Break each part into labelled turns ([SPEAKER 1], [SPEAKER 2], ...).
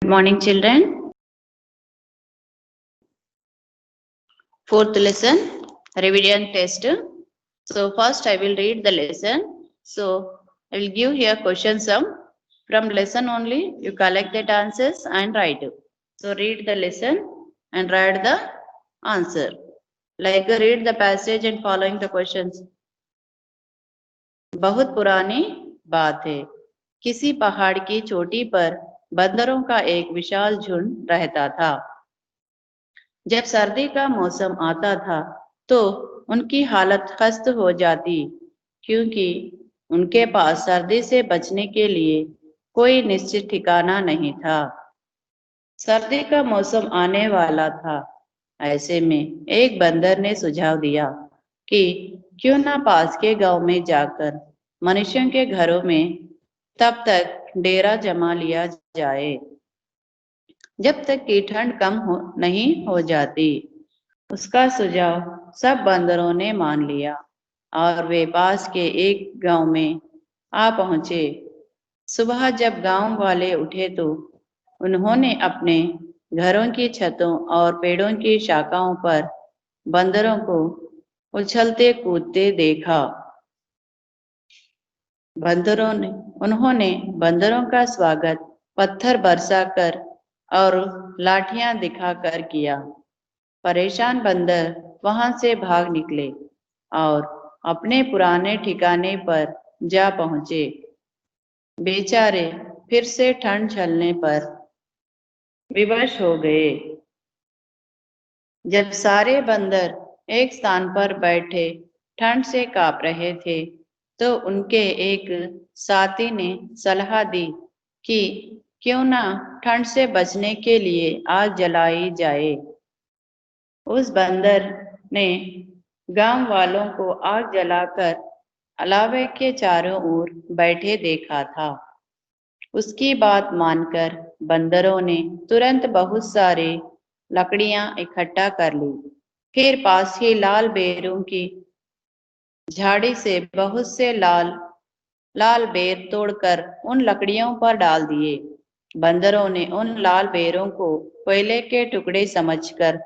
[SPEAKER 1] Good morning, children. Fourth lesson, revision test. So first I will read the lesson. So I will give here question sum. From lesson only, you collect the answers and write. So read the lesson and write the answer. Like read the passage and following the questions. बहुत पुरानी बात है। किसी पहाड़ की चोटी पर बंदरों का एक विशाल झुंड रहता था। जब सर्दी का मौसम आता था तो उनकी हालत खस्त हो जाती, क्योंकि उनके पास सर्दी से बचने के लिए कोई निश्चित ठिकाना नहीं था। सर्दी का मौसम आने वाला था। ऐसे में एक बंदर ने सुझाव दिया कि क्यों ना पास के गांव में जाकर मनुष्यों के घरों में तब तक डेरा जमा लिया जाए जब तक कि ठंड कम नहीं हो जाती। उसका सुझाव सब बंदरों ने मान लिया और वे पास के एक गांव में आ पहुंचे। सुबह जब गांव वाले उठे तो उन्होंने अपने घरों की छतों और पेड़ों की शाखाओं पर बंदरों को उछलते कूदते देखा। उन्होंने बंदरों का स्वागत पत्थर बरसाकर और लाठियां दिखाकर किया। परेशान बंदर वहां से भाग निकले और अपने पुराने ठिकाने पर जा पहुंचे। बेचारे फिर से ठंड झेलने पर विवश हो गए। जब सारे बंदर एक स्थान पर बैठे ठंड से कांप रहे थे तो उनके एक साथी ने सलाह दी कि क्यों ना ठंड से बचने के लिए आग जलाई जाए। उस बंदर ने गांव वालों को आग जलाकर अलावे के चारों ओर बैठे देखा था। उसकी बात मानकर बंदरों ने तुरंत बहुत सारे लकड़ियां इकट्ठा कर ली। फिर पास ही लाल बेरों की झाड़ी से बहुत से लाल लाल बेर तोड़कर उन लकड़ियों पर डाल दिए। बंदरों ने उन लाल बेरों को कोयले के टुकड़े समझकर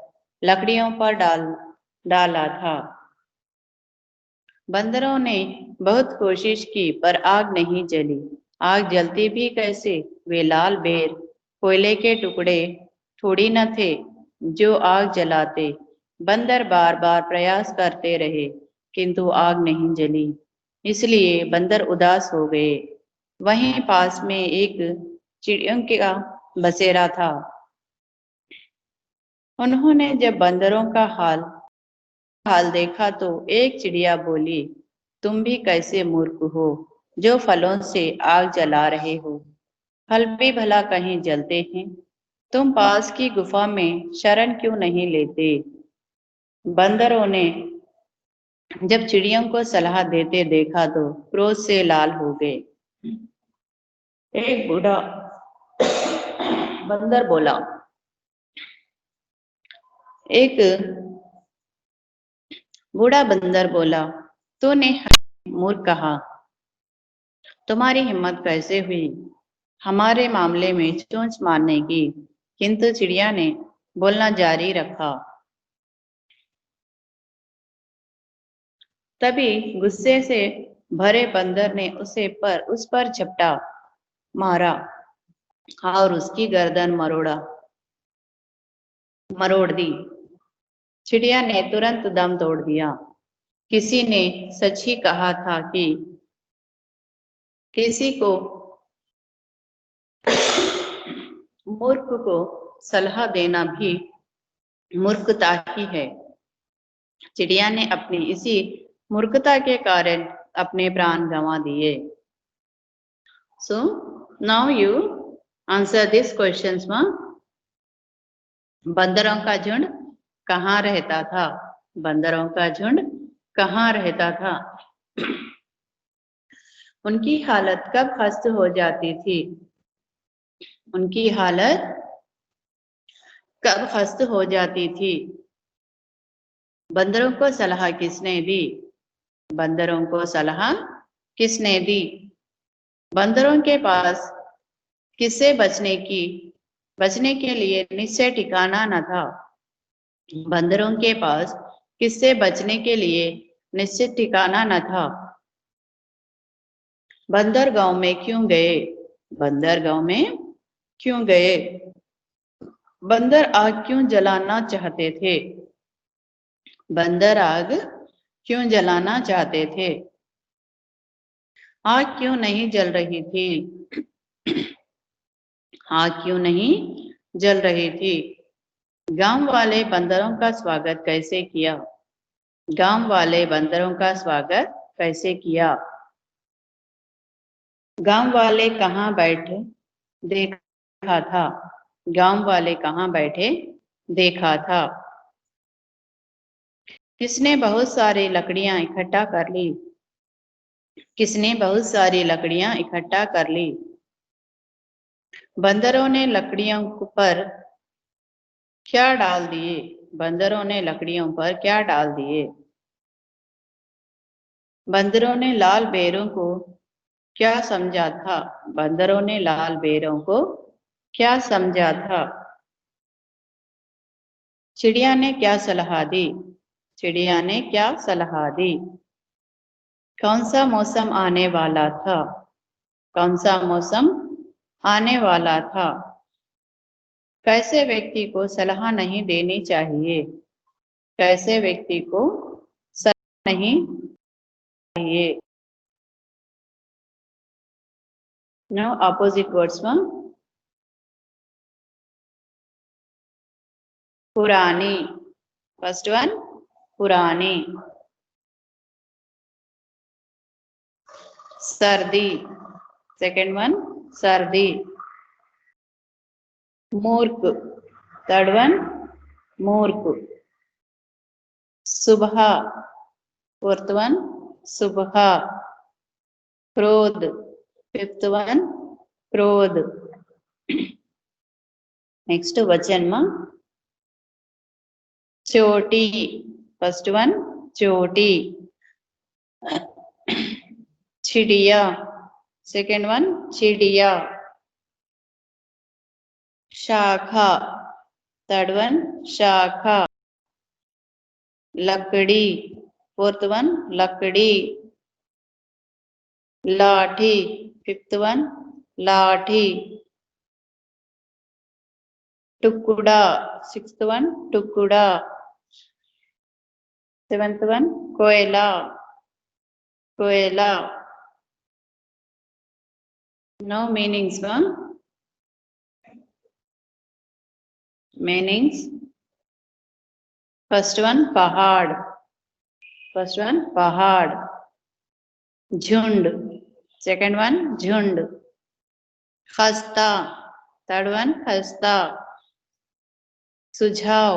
[SPEAKER 1] लकड़ियों पर डाला था। बंदरों ने बहुत कोशिश की पर आग नहीं जली। आग जलती भी कैसे? वे लाल बेर कोयले के टुकड़े थोड़ी न थे जो आग जलाते। बंदर बार बार प्रयास करते रहे किंतु आग नहीं जली। इसलिए बंदर उदास हो गए। वहीं पास में एक चिड़ियों का बसेरा था। उन्होंने जब बंदरों का हाल देखा तो एक चिड़िया बोली, तुम भी कैसे मूर्ख हो जो फलों से आग जला रहे हो। फल भी भला कहीं जलते हैं। तुम पास की गुफा में शरण क्यों नहीं लेते। बंदरों ने जब चिड़ियों को सलाह देते देखा तो क्रोध से लाल हो गए। एक बूढ़ा बंदर बोला, तूने मूर्ख कहा। तुम्हारी हिम्मत कैसे हुई हमारे मामले में चोंच मारने की। किंतु चिड़िया ने बोलना जारी रखा। तभी गुस्से से भरे बंदर ने उस पर झपटा मारा और उसकी गर्दन मरोड़ दी। चिड़िया ने तुरंत दम तोड़ दिया। किसी ने सच ही कहा था कि किसी को मूर्ख को सलाह देना भी मूर्खता ही है। चिड़िया ने अपनी इसी मूर्खता के कारण अपने प्राण गंवा दिए। So now you answer this questions में। बंदरों का झुंड कहाँ रहता था? बंदरों का झुंड कहाँ रहता था? उनकी हालत कब खस्त हो जाती थी? उनकी हालत कब खस्त हो जाती थी? बंदरों को सलाह किसने दी? बंदरों को सलाह किसने दी? बंदरों के पास किससे बचने की बचने के लिए निश्चय ठिकाना न था। बंदरों के पास किससे बचने के लिए निश्चित ठिकाना न था। बंदर गांव में क्यों गए? बंदर गांव में क्यों गए? बंदर आग क्यों जलाना चाहते थे? बंदर आग क्यों जलाना चाहते थे? आग क्यों नहीं जल रही थी? आग क्यों नहीं जल रही थी? गांव वाले बंदरों का स्वागत कैसे किया? गांव वाले बंदरों का स्वागत कैसे किया? गांव वाले कहाँ बैठे देखा था? गांव वाले कहाँ बैठे देखा था? किसने बहुत सारी लकड़ियां इकट्ठा कर ली? किसने बहुत सारी लकड़ियां इकट्ठा कर ली? बंदरों ने लकड़ियों पर क्या डाल दिए? बंदरों ने लकड़ियों पर क्या डाल दिए? बंदरों ने लाल बेरों को क्या समझा था? बंदरों ने लाल बेरों को क्या समझा था? चिड़िया ने क्या सलाह दी? चिड़िया ने क्या सलाह दी? कौन सा मौसम आने वाला था? कौन सा मौसम आने वाला था? कैसे व्यक्ति को सलाह नहीं देनी चाहिए? कैसे व्यक्ति को सलाह नहीं चाहिए? Now opposite words में पुरानी. First one पुरानी. सर्दी. Second one सर्दी. मूर्ख. Third one मूर्ख. सुबह. Fourth one सुबह. क्रोध. Fifth one क्रोध. Next वचन में चोटी. First one चोटी. चिड़िया. Second one चिड़िया. शाखा. Third one शाखा. लकड़ी. Fourth one लकड़ी. लाठी. Fifth one लाठी. टुकड़ा. Sixth one टुकड़ा. Seventh one कोयला. कोयला. Now meanings में meanings. First one पहाड़. First one पहाड़. झुंड. Second one झुंड. खस्ता. Third one खस्ता. सुझाव.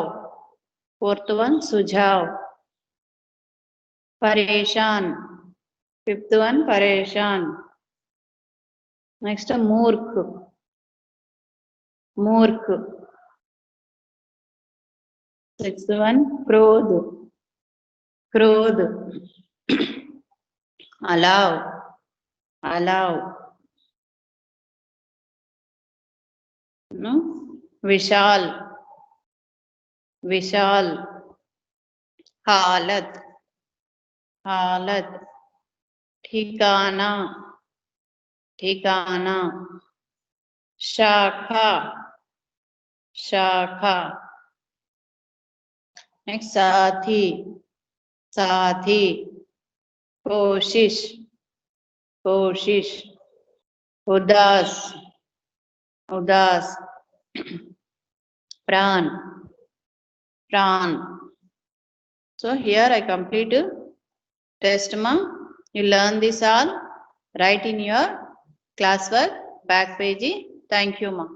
[SPEAKER 1] Fourth one सुझाव. परेशान. Fifth one परेशान. Next मूर्ख. मूर्ख. Sixth one क्रोध. क्रोध. अलाव. अलाव. विशाल. विशाल. हालत. हालत. ठिकाना. ठिकाना. शाखा. शाखा. नेक्स्ट साथी. साथी. कोशिश. कोशिश. उदास. उदास. प्राण. प्राण. So here I complete test ma. You learn this all. Write in your classwork back page. Thank you ma.